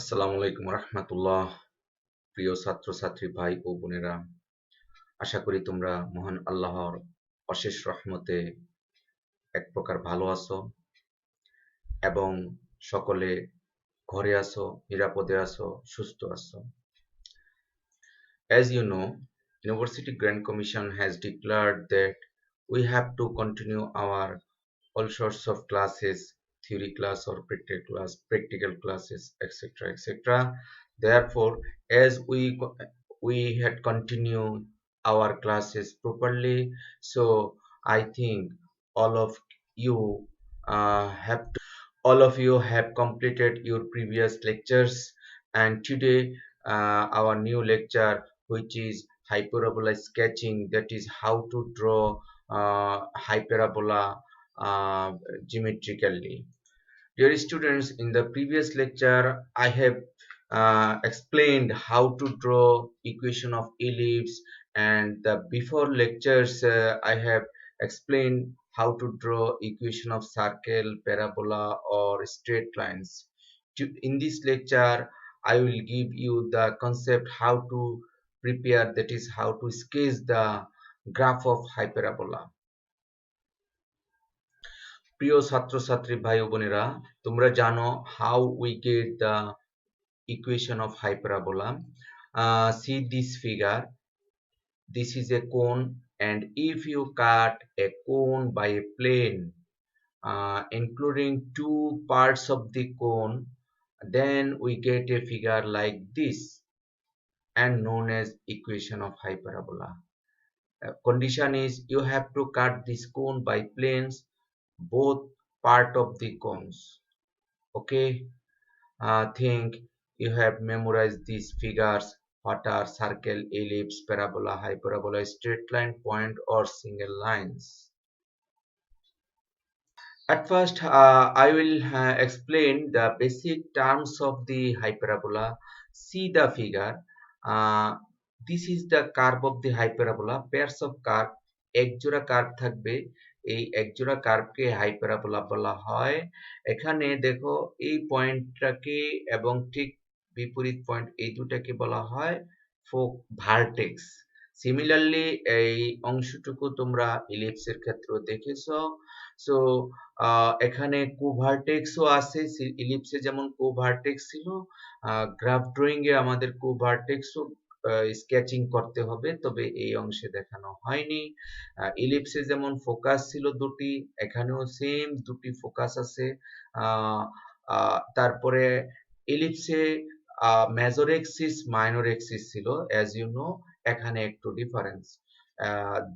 আসসালামু আলাইকুম রহমতুল্লাহ। প্রিয় ছাত্রছাত্রী ভাই ও বোনেরা, আশা করি তোমরা মহান আল্লাহর অশেষ রহমতে এক প্রকার ভালো আছো এবং সকলে ঘরে আছো, নিরাপদে আছো, সুস্থ আছো। As you know, University Grant Commission has declared that we have to continue our all sorts of classes, theory class or practical classes, etc., etc. Therefore, as we had continued our classes properly, so I think all of you have all of you have completed your previous lectures, and today our new lecture, which is hyperbola sketching, that is how to draw hyperbola geometrically. Dear students, in the previous lecture I have explained how to draw equation of ellipse, and the before lectures I have explained how to draw equation of circle, parabola or straight lines. In this lecture I will give you the concept how to prepare, that is how to sketch the graph of hyperbola. প্রিয় ছাত্রছাত্রী ভাই ও বোনেরা, তোমরা জানো how we get the equation of hyperbola. See this figure. This is a cone, and if you cut a cone by a plane including two parts of the cone, then we get a figure like this and known as equation of hyperbola. Condition is you have to cut this cone by planes, both part of the cones. Okay, think you have memorized these figures, what are circle, ellipse, parabola, hyperbola, straight line, point or single lines. At first I will explain the basic terms of the hyperbola. See the figure. uh, this is the curve of the hyperbola. Pairs of curve, একজোড়া curve থাকবে, এই একজোড়া কার্ভকে হাইপারাবোলা বলা হয়। এখানে দেখো এই পয়েন্টটাকে এবং ঠিক বিপরীত পয়েন্ট এই দুটাকে বলা হয় ভার্টেক্স। সিমিলারলি এই অংশটুকু তোমরা ইলিপসের ক্ষেত্রে দেখেছো। সো এখানে কোভার্টেক্সও আছে, ইলিপসে যেমন কোভার্টেক্স ছিল, গ্রাফ ড্রয়িং এ আমাদের কোভার্টেক্সও স্কেচিং করতে হবে, তবে এই অংশে দেখানো হয়নি। ইলিপসে যেমন ফোকাস ছিল দুটি, এখানেও সেম দুটি ফোকাস আছে। তারপরে ইলিপসে মেজর এক্সিস মাইনর এক্সিস ছিল, অ্যাজ ইউ নো। এখানে একটু ডিফারেন্স,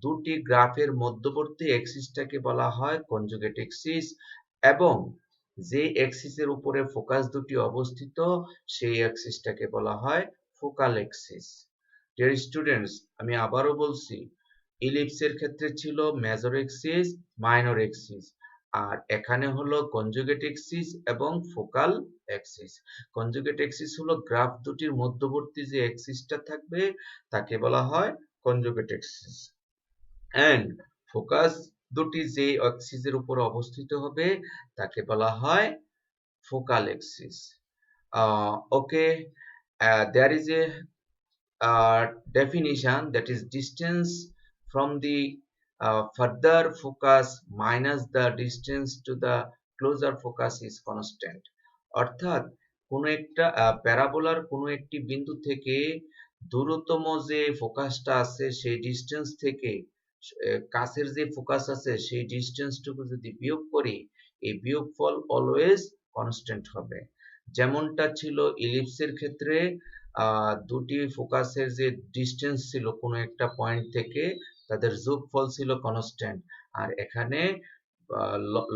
দুটি গ্রাফের মধ্যবর্তী এক্সিসটাকে বলা হয় কনজুগেট এক্সিস, এবং যে এক্সিসের উপরে ফোকাস দুটি অবস্থিত সেই এক্সিসটাকে বলা হয় ফোকাল এক্সিস। ডিয়ার স্টুডেন্টস, আমি আবারও বলছি, ইলিপসের ক্ষেত্রে ছিল মেজর এক্সিস মাইনর এক্সিস, আর এখানে হলো কনজুগেট এক্সিস এবং ফোকাল এক্সিস। কনজুগেট এক্সিস হলো গ্রাফ দুটির মধ্যবর্তী যে এক্সিসটা থাকবে তাকে বলা হয় কনজুগেট এক্সিস, এন্ড ফোকাস দুটি যে এক্সিসের উপর অবস্থিত হবে তাকে বলা হয় focal axis. Okay, there is a definition, that is distance from the further focus minus the distance to the closer focus is constant. অর্থাৎ কোনো একটা প্যারাবোলার কোনো একটি বিন্দু থেকে দূরতম যে ফোকাসটা আছে সেই ডিস্টেন্স থেকে কাছের যে ফোকাস আছে সেই ডিস্টেন্সটুকু যদি বিয়োগ করি, এই বিয়োগফল অলওয়েজ কনস্ট্যান্ট হবে। যেমনটা ছিল ইলিপসের ক্ষেত্রে, দুটি ফোকাসের যে ডিস্টেন্স ছিল কোনো একটা পয়েন্ট থেকে তাদের যোগফল ছিল কনস্ট্যান্ট, আর এখানে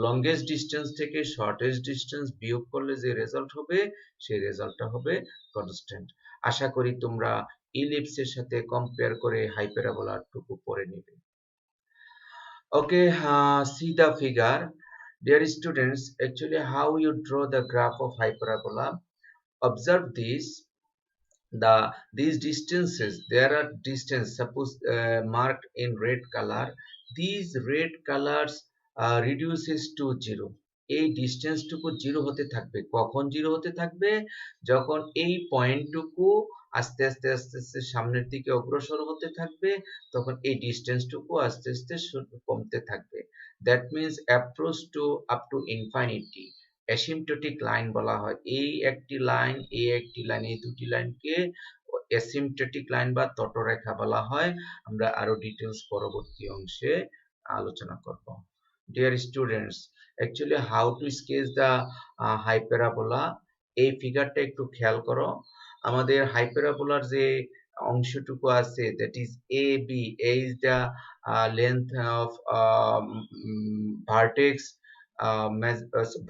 লংগেস্ট ডিস্টেন্স থেকে শর্টেস্ট ডিস্টেন্স বিয়োগ করলে যে রেজাল্ট হবে সেই রেজাল্টটা হবে কনস্ট্যান্ট। আশা করি তোমরা ইলিপসের সাথে কম্পেয়ার করে হাইপারবোলাটুকু পড়ে নেবে। Okay, see the figure. Dear students, actually how you draw the graph of hyperbola. Observe this. These distances, there are distance, suppose marked in red color. These red colors reduces to 0. এই ডিস্টেন্সটুকু zero হতে থাকবে। কখন zero হতে থাকবে? যখন এই পয়েন্টটুকু আস্তে আস্তে আস্তে আস্তে সামনের দিকে অগ্রসর হতে থাকবে, তখন এই ডিস্টেন্সটুকু আস্তে আস্তে কমতে থাকবে। That means approach to up to infinity asymptotic line বলা হয়। এই একটি লাইন, এই একটি লাইন, এই দুটি লাইনকে অ্যাসিম্পটোটিক লাইন বা তটরেখা বলা হয়। আমরা আরো ডিটেলস পরবর্তী অংশে আলোচনা করব। Dear students, actually how to sketch the hyperbola, এই ফিগারটা একটু খেয়াল করো। আমাদের হাইপারাবোলার যে অংশটুকু আছে, that is A B, A is the length of vertex,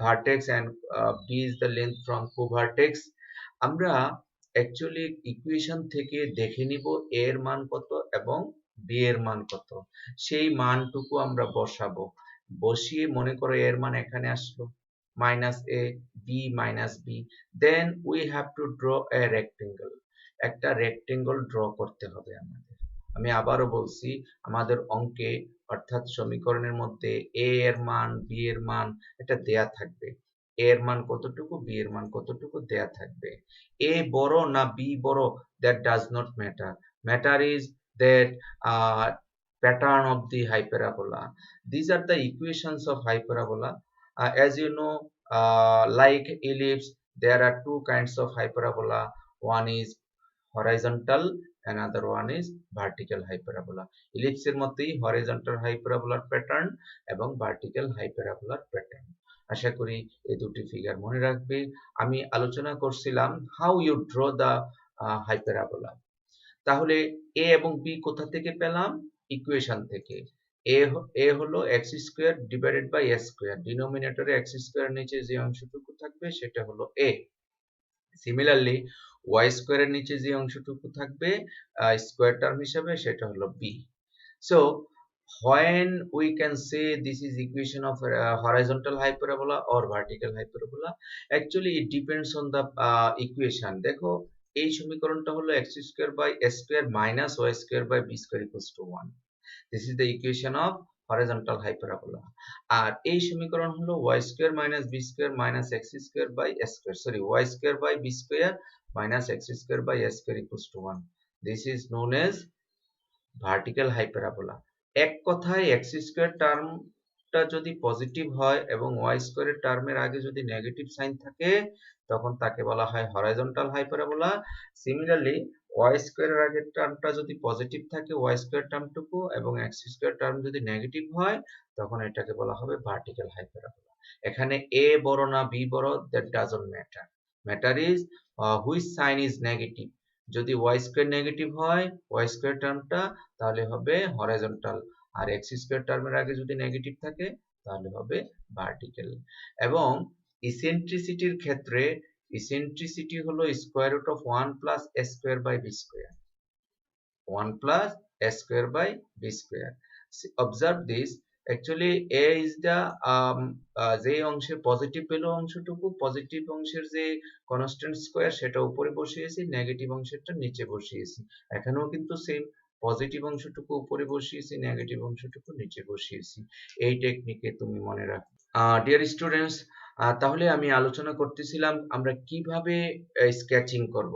vertex and b is the length from co-vertex. আমরা অ্যাকচুয়ালি ইকুয়েশন থেকে দেখে নিব a এর মান কত এবং b এর মান কত, সেই মানটুকু আমরা বসাবো। বসিয়ে মনে করো a এর মান এখানে আসলো minus a, b minus b, then we have to draw a rectangle. একটা রেক্টেঙ্গল ড্র করতে হবে আমাদের। আমি আবারও বলছি, আমাদের অঙ্কে অর্থাৎ সমীকরণের মধ্যে a এর মান, b এর মান এটা দেয়া থাকবে। a এর মান কতটুকু, b এর মান কতটুকু দেয়া থাকবে। a বড় না b বড়, that does not matter. Matter is that pattern of the hyperbola. These are the equations of hyperbola. As you know, like ellipse, there are two kinds of hyperbola. One is horizontal, another one is vertical hyperbola. Ellipse এর মতোই horizontal hyperbolar pattern এবং vertical hyperbolar pattern। আশা করি এই দুটি figure মনে রাখবে। আমি আলোচনা করছিলাম how you draw the hyperbola। তাহলে a এবং b কোথা থেকে পেলাম? ইকুয়েশন থেকে। a হলো x square divided by s square, ডিনোমিনেটরে x স্কয়ার নিচে যে অংশটুকু থাকবে সেটা হলো a। সিমিলারলি y স্কয়ারের নিচে যে অংশটুকু থাকবে স্কয়ার টার্ম হিসাবে সেটা হলো b। So when we can say this is equation of horizontal hyperbola or vertical hyperbola, actually it depends on the equation। দেখো এই সমীকরণটা হলো x square by s square minus y square by b square equals to 1। This is the equation of horizontal hyperbola। আর এই সমীকরণ হলো y square minus b square minus x square by s square, sorry y square by b square minus x square by s square equals to 1। This is known as vertical hyperbola. এক কথায় x square টার্মটা যদি positive হয় এবং y স্কয়ারের টার্মের আগে যদি negative sign থাকে, তখন তাকে বলা হয় হরাইজন্টাল হাইপারবোলা। সিমিলারলি y স্কয়ারের আগের টার্মটা যদি পজিটিভ থাকে, y স্কয়ার টার্মটুকু, এবং x স্কয়ার টার্ম যদি নেগেটিভ হয়, তখন এটাকে বলা হবে ভার্টিক্যাল হাইপারবোলা। এখানে a বড় না b বড়, that doesn't matter. Matter is which sign is negative. যদি y স্কয়ার নেগেটিভ হয় y স্কয়ার টার্মটা, তাহলে হবে হরাইজন্টাল, আর x স্কয়ার টার্মের আগে যদি নেগেটিভ থাকে তাহলে হবে ভার্টিক্যাল। এবং ইসেন্ট্রিসিটির ক্ষেত্রে ইসেন্ট্রিসিটি হলো square root of 1 plus a square by b square, 1 plus a square by b square. Observe this, actually a is the যে অংশের পজিটিভ ভ্যালু অংশটুকু, পজিটিভ অংশের যে কনস্ট্যান্ট স্কয়ার সেটা উপরে বসিয়েছি, নেগেটিভ অংশটা নিচে বসিয়েছি। এখানেও কিন্তু সেম, পজিটিভ অংশটুকু উপরে বসিয়েছি, নেগেটিভ অংশটুকু নিচে বসিয়েছি। এই টেকনিকে তুমি মনে রাখো। ডিয়ার স্টুডেন্টস, তাহলে আমি আলোচনা করতেছিলাম আমরা কিভাবে স্কেচিং করব।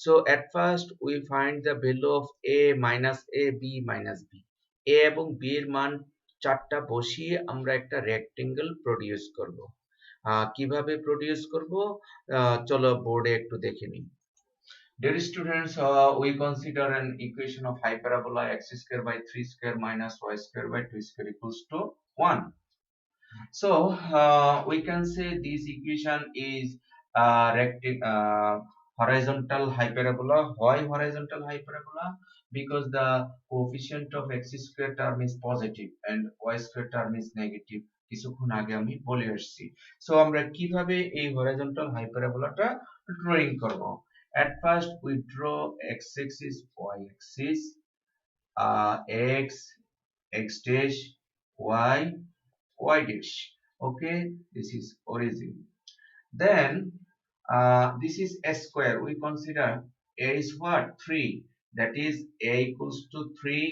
So at first we find the value of a minus a, b minus b। a এবং b এর মান চারটা বসিয়ে আমরা একটা রেক্টেঙ্গেল প্রডিউস করব। কিভাবে প্রডিউস করব চলো বোর্ডে একটু দেখে নিই। Dear students, we consider an equation of hyperbola x square by 3 square minus y square by 2 square equals to 1. So we can say this equation is horizontal hyperbola. Why horizontal hyperbola? Because the coefficient of x square term is positive and y square term is negative. কিছুক্ষণ আগে আমি বলে আসছি। So আমরা কিভাবে এই horizontal হাইপারবোলাটা drawing করব? At first we draw x axis, y axis, x, x dash, y, y dash. Okay, this is origin. Then this is a square. We consider a is what? 3. That is a equals to 3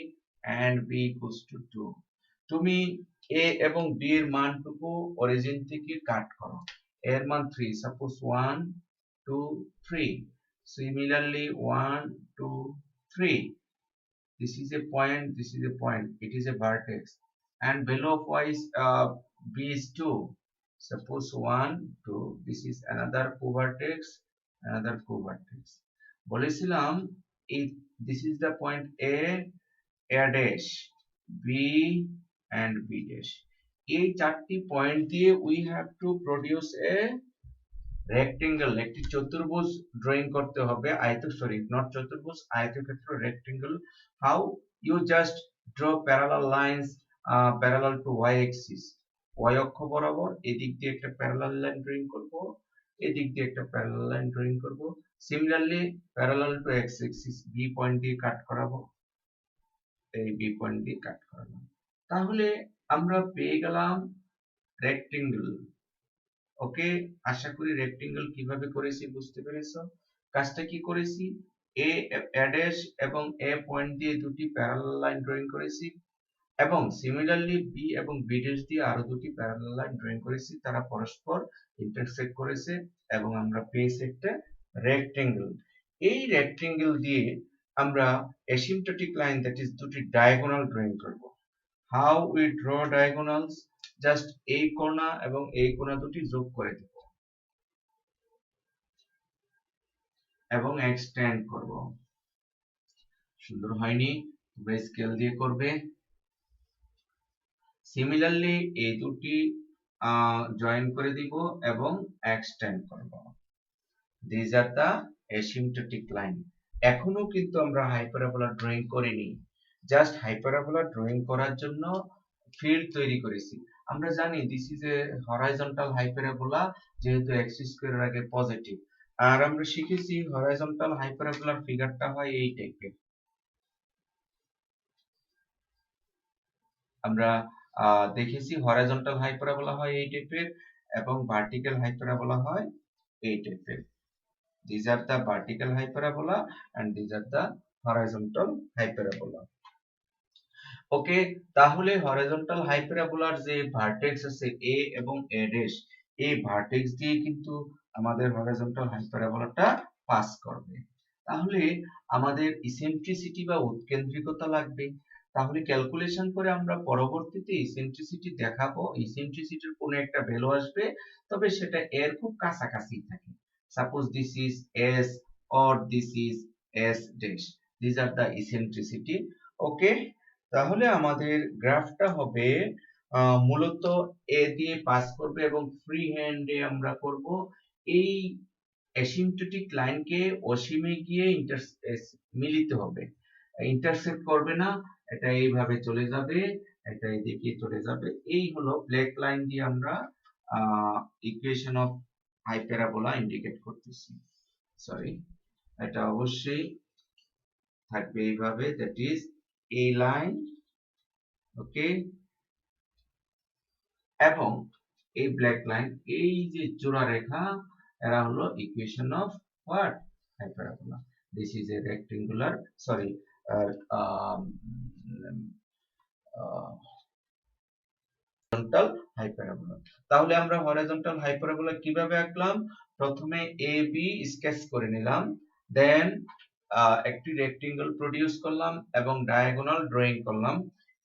and b equals to 2. তুমি এ এবং B এর মানটুকু origin থেকে কাট করো। এর মান 3, suppose 1 2 3, similarly 1 2 3, this is a point, this is a point, it is a vertex, and below of y is b is 2, suppose 1 2, this is another co-vertex, another co-vertex, বলেছিলাম এই this is the point a dash, b and b dash, এই চারটি point দিয়ে we have to produce a rectangle, একটি চতুর্ভুজ drawing করতে হবে, sorry not চতুর্ভুজ, আয়তক্ষেত্র, rectangle. How? You just draw parallel lines parallel to Y axis, Y অক্ষ বরাবর এদিক দিয়ে একটা প্যারালাল লাইন ড্রয়িং করব, এদিক দিয়ে একটা প্যারালাল লাইন ড্রয়িং করব, similarly parallel to X axis B point দিয়ে কাট করাবো, এই বি পয়েন্ট দিয়ে কাট করালাম, তাহলে আমরা পেয়ে গেলাম রেক্টেঙ্গেল। ওকে, আশা করি রেক্টেঙ্গেল কিভাবে করেছি বুঝতে পেরেছো। কাজটা কি করেছি, এ ড্যাশ এবং এ পয়েন্ট দিয়ে দুটি প্যারালাল লাইন ড্রয়িং করেছি, এবং সিমিলারলি বি এবং বি ড্যাশ দিয়ে আরো দুটি প্যারালাল লাইন ড্রয়িং করেছি, তারা পরস্পর ইন্টারসেক্ট করেছে এবং আমরা পেয়েছি একটা রেক্টেঙ্গেল। এই রেক্টেঙ্গেল দিয়ে আমরা অ্যাসিম্পটোটিক লাইন, দ্যাট ইজ দুটি ডায়াগোনাল ড্রয়িং করব। How we draw diagonals, just এই কোণা এবং এই কোণা দুটি যোগ করে দেব এবং এক্সটেন্ড করব। সুন্দর হয়নি? তোমরা স্কেল দিয়ে করবে। সিমিলারলি এই দুটি জয়েন করে দিব এবং এক্সটেন্ড করব। This are the asymptotic line. এখনো কিন্তু আমরা হাইপারবোলা ড্রয়িং করিনি, জাস্ট হাইপারবোলা ড্রয়িং করার জন্য ফিল্ড তৈরি করেছি। আমরা জানি this is a horizontal hyperbola, যেহেতু এক্স স্কয়ারের আগে পজিটিভ, আর আমরা শিখেছি হরাইজন্টাল হাইপারবোলার ফিগারটা হয় এই টাইপের। আমরা দেখেছি হরাইজন্টাল হাইপারবোলা হয় এই টাইপের এবং ভার্টিক্যাল হাইপারবোলা হয় এই টাইপের। These are the vertical hyperbola and these are the horizontal hyperbola. ওকে, তাহলে হরাইজন্টাল হাইপারবোলার যে ভার্টেক্স আছে a এবং a ড্যাশ, এই ভার্টেক্স দিয়ে কিন্তু আমাদের হরাইজন্টাল হাইপারবোলাটা পাস করবে। তাহলে আমাদের ইসেন্ট্রিসিটি বা উৎকেন্দ্রিকতা লাগবে। তাহলে ক্যালকুলেশন করে আমরা পরবর্তীতে ইসেন্ট্রিসিটি দেখাবো। ইসেন্ট্রিসিটির কোনো একটা ভ্যালু আসবে, তবে সেটা এর খুব কাছাকাছি থাকে। Suppose this is s or this is s dash, these are the eccentricity. ওকে, তাহলে আমাদের গ্রাফটা হবে মূলত এ দিয়ে পাস করবে এবং ফ্রি হ্যান্ডে আমরা করব এই অ্যাসিম্পটোটিক লাইনকে অসীমে গিয়ে মিলিত হবে, ইন্টারসেক্ট করবে না, এটা এইভাবে চলে যাবে, এটা এদিকে চলে যাবে। এই হলো ব্ল্যাক লাইন দিয়ে আমরা ইকুয়েশন অফ হাইপারবোলা ইন্ডিকেট করতেছি। সরি, এটা অবশ্যই থাকবে এইভাবে, দ্যাট ইজ এই লাইন, ওকে, এবং এই ব্ল্যাক লাইন, এই যে জোড়া রেখা, এরা হলো equation of what, hyperbola. This is A rectangular, sorry horizontal hyperbola. তাহলে আমরা হরাইজন্টাল হাইপারবোলা কিভাবে আঁকলাম? প্রথমে এ বি স্কেচ করে নিলাম, দেন একটি রেক্টেঙ্গল প্রডিউস করলাম এবং ডায়াগোনাল ড্রয়িং করলাম।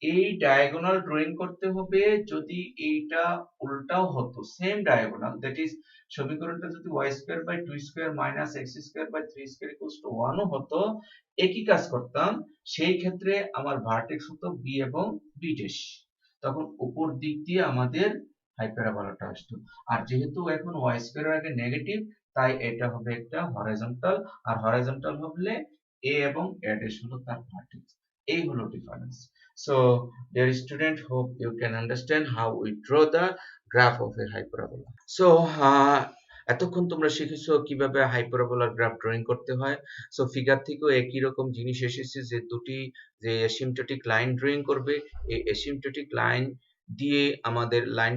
এই ডায়াগোনাল ড্রয়িং করতে হবে যদি এইটা উল্টাও হতো, সেম ডায়াগোনাল, দ্যাট ইজ সমীকরণটা যদি y square by 2 square minus x square by 3 square equals to 1 ও হতো, একই কাজ করতাম। সেই ক্ষেত্রে আমার ভার্টেক্স হতো b এবং b ড্যাশ, তখন উপর দিক দিয়ে আমাদের হাইপারবোলাটা আসতো। আর যেহেতু এখন y স্কয়ারের আগে নেগেটিভ, তাই এটা হবে একটা হরাইজন্টাল, আর হরাইজন্টাল হলে a এবং a ড্যাশ হলো তার ভার্টেক্স। এই হলো difference. So dear student, hope you can understand how we draw the graph of a hyperbola. So এতক্ষণ তোমরা শিখেছো কিভাবে হাইপারবোলার গ্রাফ ড্রয়িং করতে হয়। সো ফিগার থেকেও একই রকম জিনিস এসেছে, যে দুটি যে অ্যাসিম্পটোটিক লাইন ড্রয়িং করবে, এই অ্যাসিম্পটোটিক লাইন দিয়ে আমাদের লাইন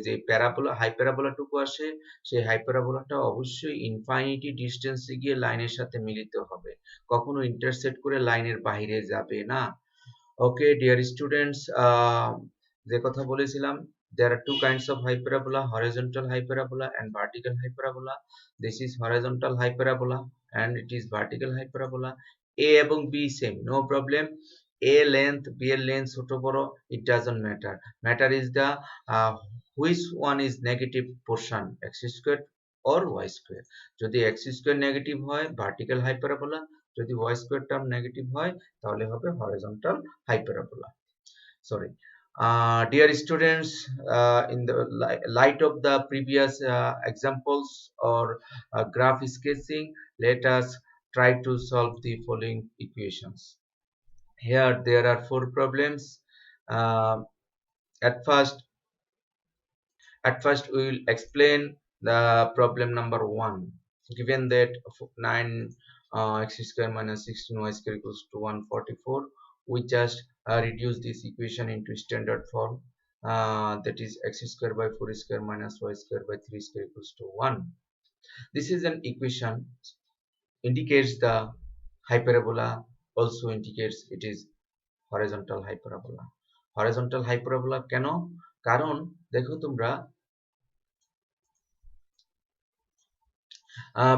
যে প্যারাবোলা হাইপারবোলাটুকু আসে, সেই হাইপারবোলাটা অবশ্যই ইনফাইনিটি ডিস্টেন্সে গিয়ে লাইনের সাথে মিলিত হবে, কখনো ইন্টারসেক্ট করে লাইনের বাইরে যাবে না। Okay, dear students, যে কথা বলেছিলাম, there are two kinds of hyperbola, horizontal hyperbola and vertical hyperbola. This is horizontal hyperbola and it is vertical hyperbola. A এবং B same, no problem. A length, B এর length ছোট বড়, it doesn't matter. Matter is the uh, which one is negative portion, x square or y square. যদি x square negative হয় vertical hyperbola, যদি y square term negative হয় তাহলে হবে horizontal hyperbola. Sorry. Dear students, in the light of the previous examples or graph sketching, let us try to solve the following equations. Here there are four problems. Uh, at first, we will explain the problem number 1. Given that 9 x square minus 16 y square equals to 144, we just reduce this equation into standard form, that is x square by 4 square minus y square by 3 square equals to 1. This is an equation indicates the hyperbola, also indicates it is horizontal hyperbola. Horizontal hyperbola কেন? কারণ দেখো তোমরা,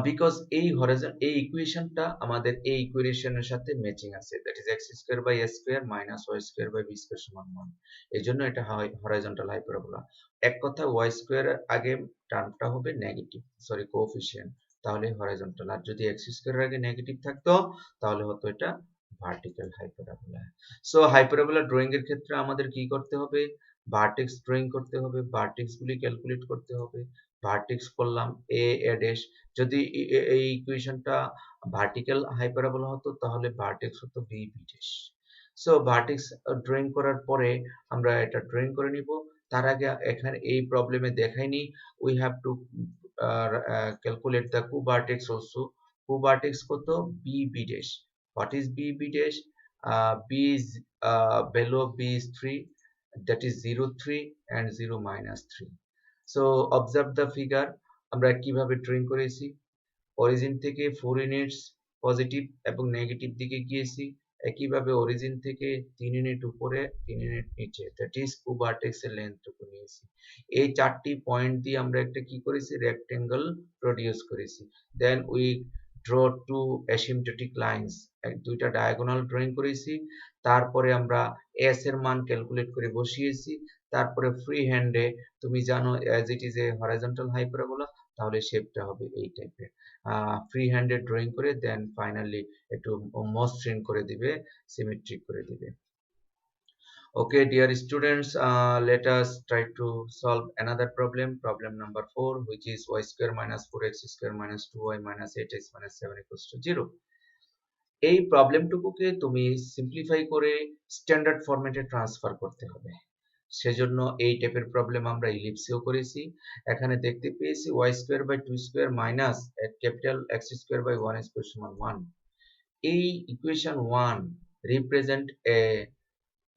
because এই ইকুয়েশনটা আমাদের এই ইকুয়েশনের সাথে matching আছে, that is X square by A square minus Y square by B square সমান 1। এই জন্য এটা হয় হরাইজন্টাল হাইপারবোলা। এক কথা ওয়াই স্কোয়ার আগে টার্মটা হবে নেগেটিভ, সরি কোএফিসিয়েন্ট, তাহলে হরাইজন্টাল। আর যদি এক্স স্কোয়ার আগে নেগেটিভ থাকতো তাহলে হতো এটা vertical hyperbola. So hyperbola drawing এর ক্ষেত্রে আমাদের কি করতে হবে? ভার্টেক্স ড্রয়িং করতে হবে, ভার্টেক্স গুলি ক্যালকুলেট করতে হবে। ভার্টেক্স করলাম এ ড্যাশ, যদি এই ইকুয়েশনটা ভার্টিক্যাল হাইপারবোলা হতো তাহলে ভার্টেক্স হতো B dash. So vertex drawing করার পরে আমরা এটা ড্রয়িং করে নিব। তার আগে এখানে এই প্রবলেমে দেখাইনি, we have to calculate the co vertex also. Co vertex কত? B dash. What is B dash? B is below b is 3, that is 0 3 and 0 minus 3. So observe the figure, আমরা কিভাবে ড্রয়িং করেছি। অরিজিন থেকে 4 units positive এবং negative দিকে গিয়েছি, একইভাবে origin থেকে 3 ইউনিট উপরে 3 ইউনিট নিচে, দ্যাট ইজ কু ভার্টেক্স এর লেন্থটুকু নিয়েছি। এই চারটি পয়েন্ট দিয়ে আমরা একটা কি করেছি? রেক্টেঙ্গল প্রডিউস করেছি। Then we draw two asymptotic lines, দুইটা ডায়াগোনাল ড্রয়িং করেছি। তারপরে আমরা এস এর মান ক্যালকুলেট করে বসিয়েছি। তারপরে ফ্রি হ্যান্ডে, তুমি জানো as it is a horizontal hyperbola, তাহলে শেপটা হবে এই টাইপের। ফ্রি হ্যান্ডে ড্রয়িং করে দেন ফাইনালি একটু মসৃণ করে দিবে, সিমেট্রিক করে দিবে। Okay, dear students, let us try to solve another problem, problem number 4, which is y square minus 4x square minus 2y minus 8x minus 7 equals to 0. এই প্রবলেমটুকুকে তুমি সিম্পলিফাই করে স্ট্যান্ডার্ড ফরম্যাটে ট্রান্সফার করতে হবে। সেজন্য এই টাইপের প্রবলেম আমরা ইলিপসেও করেছি। এখানে দেখতে পেয়েছি y square by 2 square minus capital x square by 1 square সমান 1। এই equation 1 represent a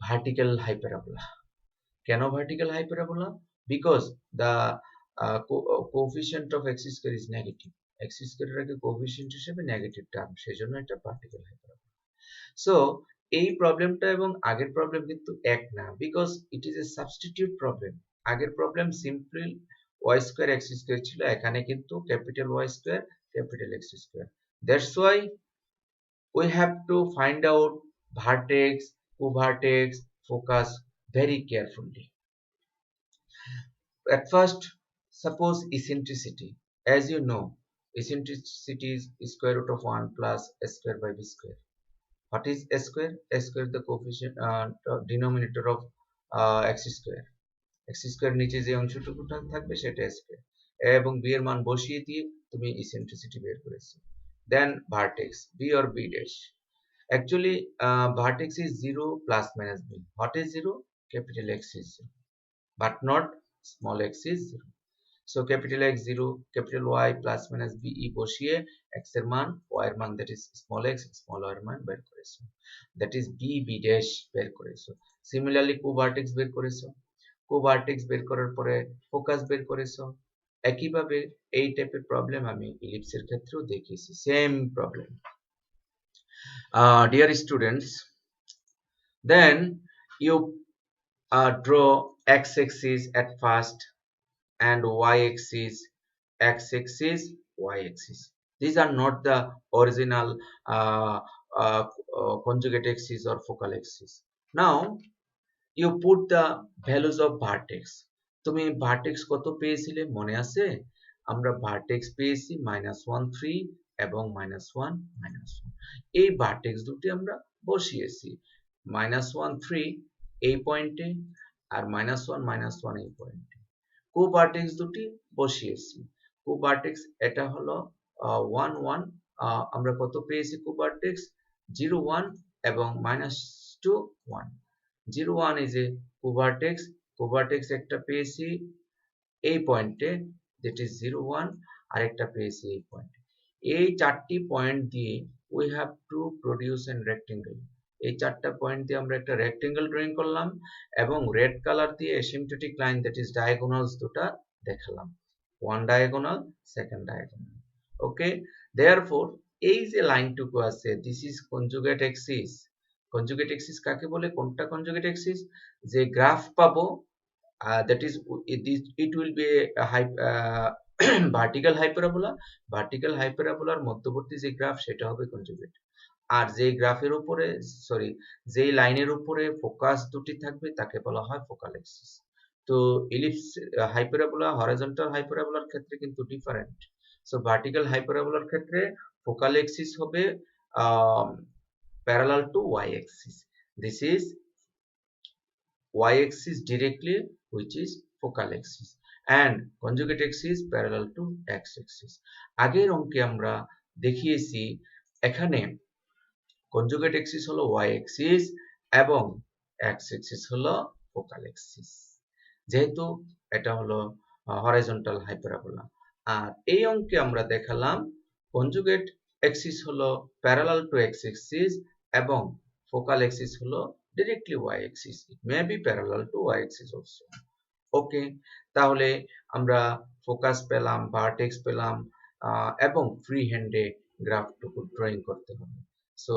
vertical hyperbola. কেন vertical hyperbola? Because the coefficient of x square is negative, x square এর আগে কোএফিসিয়েন্ট হিসেবে নেগেটিভ টার্ম, সেজন্য এটা ভার্টিক্যাল হাইপারবোলা। সো এই প্রবলেমটা এবং আগের প্রবলেম কিন্তু এক না, because it is a substitute problem. আগের problem simply Y square X square ছিল, এখানে কিন্তু capital Y square capital X square. That's why we have to find out vertex, covertex, focus very carefully. At first, suppose eccentricity. As you know, eccentricity is square root of 1 plus a square by b square. What is a square? A square is the coefficient denominator of x square. x square নিচে যে অংশটুকু থাকবে সেটা square, এবং b এর মান বসিয়ে দিয়ে তুমি ইসেন্ট্রিসিটি বের করেছো। দেন vertex b or b dash. Actually vertex is 0 plus minus b. What is 0? Capital X is 0, but not small x is 0. So capital X 0, capital Y plus minus b e বসিয়ে x এর মান, y এর মান, that is small x small y এর মান বের করেছো, that is b dash বের করেছো। Similarly co-vertex বের করেছো, co-vertex বের করার পরে ফোকাস বের করেছো। একইভাবে এই টাইপের প্রবলেম আমি ইলিপসের ক্ষেত্রেও দেখিয়েছি, same problem. Dear students, then you draw x-axis at first and y-axis, x-axis, y-axis. These are not the original uh, conjugate axis or focal axis. Now you put the values of vertex. তুমি vertex কত পেয়েছিলে মনে আছে? আমরা vertex পেয়েছি -1 3 এবং -1 -1। এই vertex দুটি আমরা বসিয়েছি -1 3 এই পয়েন্টে আর -1 -1 এই পয়েন্টে। কো-ভার্টেক্স দুটি বসিয়েছি। কো-ভার্টেক্স এটা হলো 1 1, আমরা কত পেয়েছি কো-ভার্টেক্স 0 1 এবং -2 1। 0 1 is a co-vertex, co-vertex একটা পেয়েছি এই পয়েন্টে, that is 0 1, আরেকটা পেয়েছি এই পয়েন্টে। এই চারটি পয়েন্ট দিয়ে we have to produce an rectangle। এই চারটা পয়েন্ট দিয়ে আমরা একটা রেক্টেঙ্গেল ড্রয়িং করলাম এবং রেড কালার দিয়ে asymptotic line, that is diagonals দুটা দেখালাম, one diagonal, second diagonal। okay, therefore এই যে লাইনটুকু আছে, this is conjugate axis। conjugate axis কাকে বলে? কোনটা conjugate axis? যে গ্রাফ পাবো, that is it will be a vertical hyperbola, vertical hyperbolaর মধ্যবর্তী যে গ্রাফ সেটা হবে conjugate। আর যে গ্রাফের উপরে, সরি, যেই লাইনের উপরে ফোকাস দুটি থাকবে তাকে বলা হয় ফোকাল অ্যাক্সিস। তো ইলিপস হাইপারবোলা, হরাইজন্টাল হাইপারবোলার ক্ষেত্রে কিন্তু ডিফারেন্ট। সো ভার্টিক্যাল হাইপারবোলার ক্ষেত্রে ফোকাল অ্যাক্সিস হবে parallel to y axis। This is y axis directly, which is focal axis, and conjugate axis parallel to x axis। আগের অঙ্কে আমরা দেখিয়েছি এখানে conjugate axis হলো y axis এবং x axis হলো focal axis, যেহেতু এটা হলো horizontal hyperbola। আর এই অঙ্কে আমরা দেখালাম conjugate axis হলো parallel to x axis এবং focal axis হলো directly y axis, it may be parallel to y axis also। ওকে, তাহলে আমরা ফোকাস পেলাম, ভার্টেক্স পেলাম এবং ফ্রি হ্যান্ডে গ্রাফটুকু ড্রয়িং করতে হবে। সো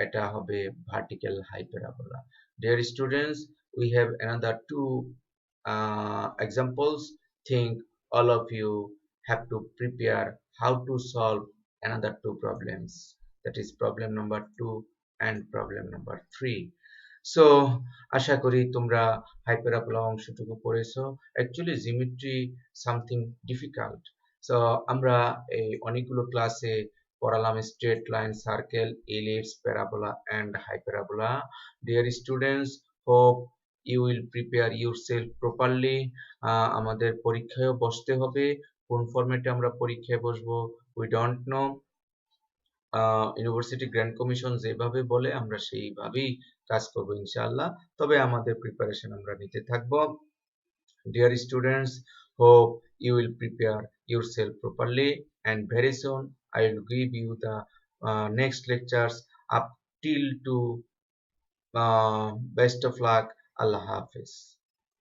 এটা হবে vertical hyperbola. Dear students, we have another two examples. Think all of you have to prepare how to solve another two problems, that is problem number 2 and problem number 3। So আশা করি তোমরা hyperbola অংশটুকু পড়েছো। Actually geometry something difficult. So আমরা এই অনেকগুলো ক্লাসে পড়ালাম straight line, circle, ellipse, parabola and hyperbola. Dear students, hope you will prepare yourself properly. আমাদের পরীক্ষায়ও বসতে হবে। কোন ফরম্যাটে আমরা পরীক্ষায় বসবো we don't know. University Grants Commission যেভাবে বলে আমরা সেইভাবেই কাজ করব ইনশাআল্লাহ। তবে আমাদের প্রিপারেশন আমরা নিতে থাকব। Dear students, hope you will prepare yourself properly, and very soon I will give you the next lectures. Up till to best of luck. Allah Hafiz.